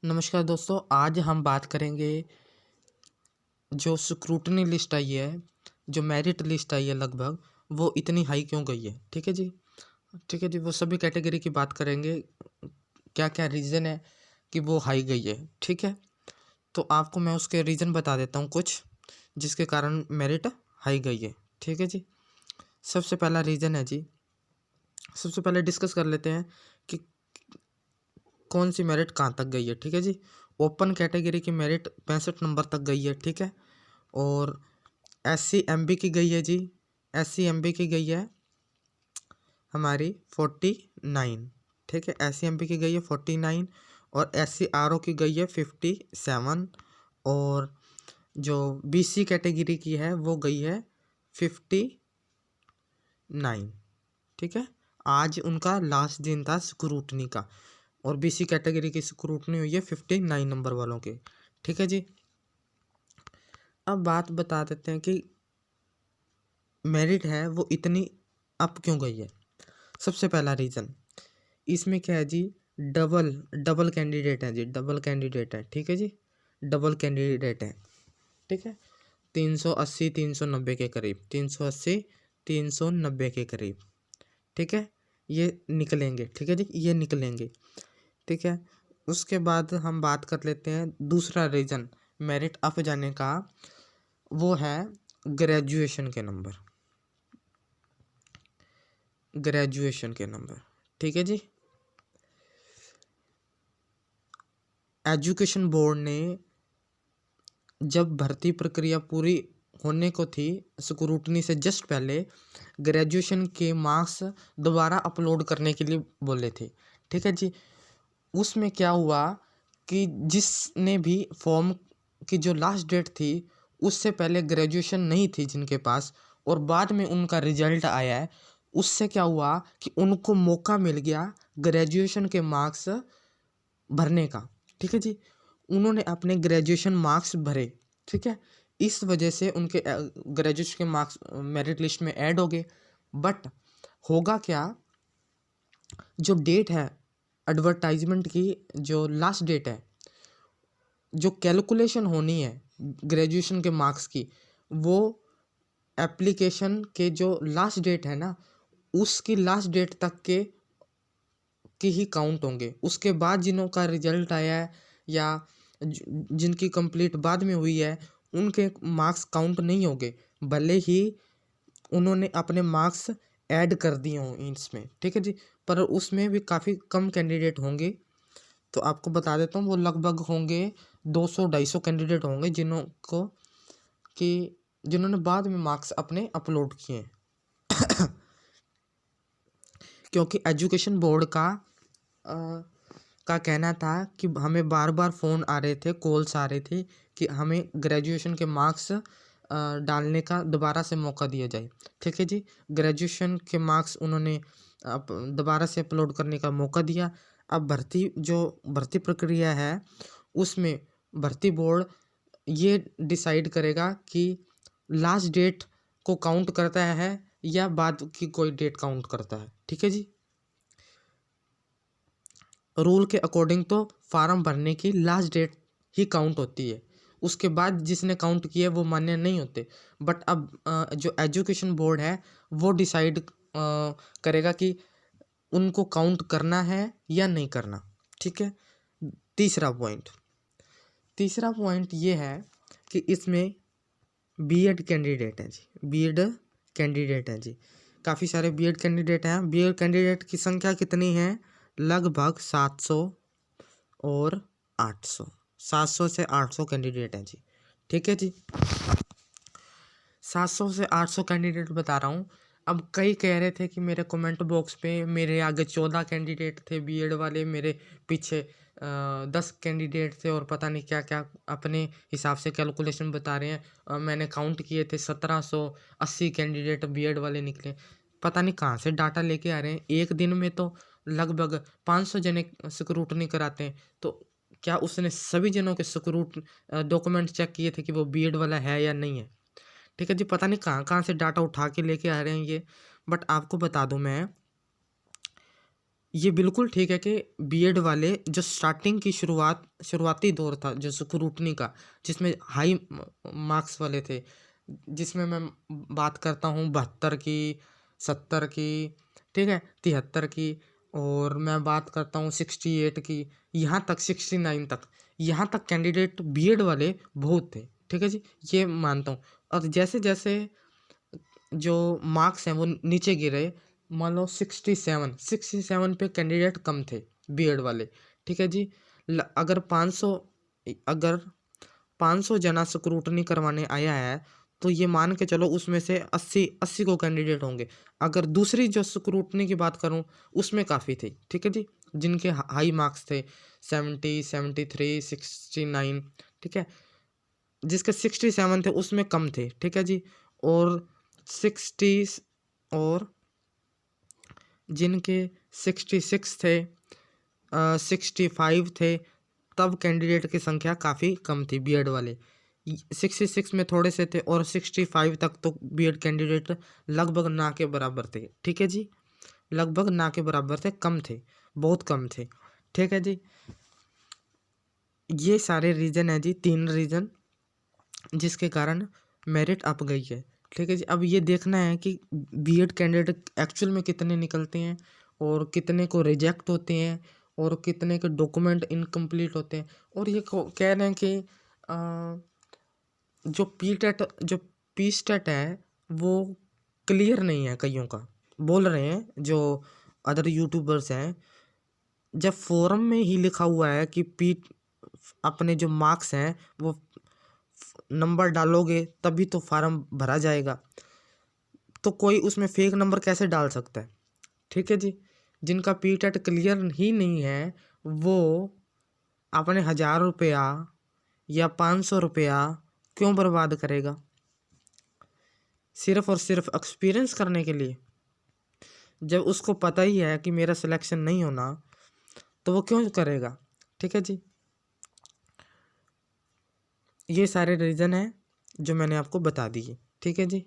नमस्कार दोस्तों, आज हम बात करेंगे जो स्क्रूटनी लिस्ट आई है, जो मेरिट लिस्ट आई है लगभग, वो इतनी हाई क्यों गई है। ठीक है जी। ठीक है जी, वो सभी कैटेगरी की बात करेंगे, क्या क्या रीज़न है कि वो हाई गई है। ठीक है, तो आपको मैं उसके रीज़न बता देता हूँ कुछ, जिसके कारण मेरिट हाई गई है। ठीक है जी। सबसे पहला रीज़न है जी, सबसे पहले डिस्कस कर लेते हैं कि कौन सी मेरिट कहाँ तक गई है। ठीक है जी। ओपन कैटेगरी की मेरिट 65 नंबर तक गई है। ठीक है। और SC MB की गई है जी, SC MB की गई है हमारी 49। ठीक है, SC MB की गई है 49 और SC RO की गई है 57 और जो BC कैटेगरी की है वो गई है 59। ठीक है, आज उनका लास्ट दिन था स्क्रूटनी का और BC कैटेगरी की स्क्रूटनी हुई है 59 नंबर वालों के। ठीक है जी। अब बात बता देते हैं कि मेरिट है वो इतनी अप क्यों गई है। सबसे पहला रीज़न इसमें क्या है जी, डबल डबल कैंडिडेट है जी, डबल कैंडिडेट है। ठीक है जी, डबल कैंडिडेट है। ठीक है, 380 390 के करीब, 380 390 के करीब। ठीक है, ये निकलेंगे। ठीक है जी, ये निकलेंगे। ठीक है, उसके बाद हम बात कर लेते हैं दूसरा रीज़न मेरिट अप जाने का, वो है ग्रेजुएशन के नंबर, ग्रेजुएशन के नंबर। ठीक है जी, एजुकेशन बोर्ड ने जब भर्ती प्रक्रिया पूरी होने को थी, स्क्रूटनी से जस्ट पहले ग्रेजुएशन के मार्क्स दोबारा अपलोड करने के लिए बोले थे। ठीक है जी। उसमें क्या हुआ कि जिसने भी फॉर्म की जो लास्ट डेट थी उससे पहले ग्रेजुएशन नहीं थी जिनके पास, और बाद में उनका रिजल्ट आया है, उससे क्या हुआ कि उनको मौका मिल गया ग्रेजुएशन के मार्क्स भरने का। ठीक है जी, उन्होंने अपने ग्रेजुएशन मार्क्स भरे। ठीक है, इस वजह से उनके ग्रेजुएशन के मार्क्स मेरिट लिस्ट में ऐड हो गए। बट होगा क्या, जो डेट है एडवर्टाइजमेंट की, जो लास्ट डेट है, जो कैलकुलेशन होनी है ग्रेजुएशन के मार्क्स की, वो एप्लीकेशन के जो लास्ट डेट है ना, उसकी लास्ट डेट तक के ही काउंट होंगे। उसके बाद जिनों का रिजल्ट आया है या जिनकी कंप्लीट बाद में हुई है, उनके मार्क्स काउंट नहीं होंगे, भले ही उन्होंने अपने मार्क्स ऐड कर दिए हों इसमें। ठीक है जी, पर उसमें भी काफ़ी कम कैंडिडेट होंगे। तो आपको बता देता हूँ, वो लगभग होंगे 200-250 कैंडिडेट होंगे जिन्होंने बाद में मार्क्स अपने अपलोड किए हैं। क्योंकि एजुकेशन बोर्ड का कहना था कि हमें बार बार फ़ोन आ रहे थे, कॉल्स आ रहे थे कि हमें ग्रेजुएशन के मार्क्स डालने का दोबारा से मौका दिया जाए। ठीक है जी, ग्रेजुएशन के मार्क्स उन्होंने दोबारा से अपलोड करने का मौका दिया। अब भर्ती प्रक्रिया है, उसमें भर्ती बोर्ड ये डिसाइड करेगा कि लास्ट डेट को काउंट करता है या बाद की कोई डेट काउंट करता है। ठीक है जी, रूल के अकॉर्डिंग तो फार्म भरने की लास्ट डेट ही काउंट होती है, उसके बाद जिसने काउंट किया वो मान्य नहीं होते। बट अब जो एजुकेशन बोर्ड है वो डिसाइड करेगा कि उनको काउंट करना है या नहीं करना। ठीक है, तीसरा पॉइंट ये है कि इसमें बीएड कैंडिडेट हैं जी, बीएड कैंडिडेट हैं जी, काफ़ी सारे बीएड कैंडिडेट हैं। बीएड कैंडिडेट की संख्या कितनी है, लगभग 700 और 800, 700 से 800 कैंडिडेट हैं जी। ठीक है जी, 700 से 800 कैंडिडेट बता रहा हूँ। अब कई कह रहे थे कि मेरे कमेंट बॉक्स पे मेरे आगे 14 कैंडिडेट थे बीएड वाले, मेरे पीछे 10 कैंडिडेट थे, और पता नहीं क्या क्या अपने हिसाब से कैलकुलेशन बता रहे हैं। मैंने काउंट किए थे 1780 कैंडिडेट बीएड वाले निकले। पता नहीं कहाँ से डाटा लेके आ रहे हैं। एक दिन में तो लगभग 500 जने स्क्रूटनी कराते हैं, तो क्या उसने सभी जनों के डॉक्यूमेंट चेक किए थे कि वो बीएड वाला है या नहीं है। ठीक है जी, पता नहीं कहाँ कहाँ से डाटा उठा के लेके आ रहे हैं ये। बट आपको बता दूं मैं, ये बिल्कुल ठीक है कि बीएड वाले जो स्टार्टिंग की शुरुआती दौर था जो स्क्रूटनी का, जिसमें हाई मार्क्स वाले थे, जिसमें मैं बात करता हूँ 72 की, 70 की, ठीक है, 73 की, और मैं बात करता हूँ 68 की, यहाँ तक 69 तक, यहाँ तक कैंडिडेट बीएड वाले बहुत थे, ठीक है जी, ये मानता हूँ। और जैसे जैसे जो मार्क्स हैं वो नीचे गिरे, मान लो 67 पे कैंडिडेट कम थे बीएड वाले, ठीक है जी। अगर 500 जना स्क्रूटनी करवाने आया है तो ये मान के चलो उसमें से 80 को कैंडिडेट होंगे। अगर दूसरी जो स्क्रूटनी की बात करूं उसमें काफ़ी थे, ठीक है जी, जिनके हाई मार्क्स थे 70, 73, 69, ठीक है। जिसके 67 थे उसमें कम थे, ठीक है जी। और 60 और जिनके 66 थे, 65 थे, तब कैंडिडेट की संख्या काफ़ी कम थी बीएड वाले। 66 में थोड़े से थे और 65 तक तो बीएड कैंडिडेट लगभग ना के बराबर थे, ठीक है जी, लगभग ना के बराबर थे, कम थे, बहुत कम थे, ठीक है जी। ये सारे रीज़न है जी, 3 रीज़न जिसके कारण मेरिट अप गई है, ठीक है जी। अब ये देखना है कि बीएड कैंडिडेट एक्चुअल में कितने निकलते हैं और कितने को रिजेक्ट होते हैं और कितने के डॉक्यूमेंट इनकम्प्लीट होते हैं। और ये कह रहे हैं कि जो पी स्टेट है वो क्लियर नहीं है, कईयों का बोल रहे हैं जो अदर यूट्यूबर्स हैं। जब फोरम में ही लिखा हुआ है कि अपने जो मार्क्स हैं वो नंबर डालोगे तभी तो फार्म भरा जाएगा, तो कोई उसमें फेक नंबर कैसे डाल सकता है, ठीक है जी। जिनका पीटेट क्लियर ही नहीं है वो अपने 1000 रुपया या 500 रुपया क्यों बर्बाद करेगा सिर्फ और सिर्फ एक्सपीरियंस करने के लिए, जब उसको पता ही है कि मेरा सिलेक्शन नहीं होना, तो वो क्यों करेगा, ठीक है जी। ये सारे रीज़न हैं जो मैंने आपको बता दिए, ठीक है जी।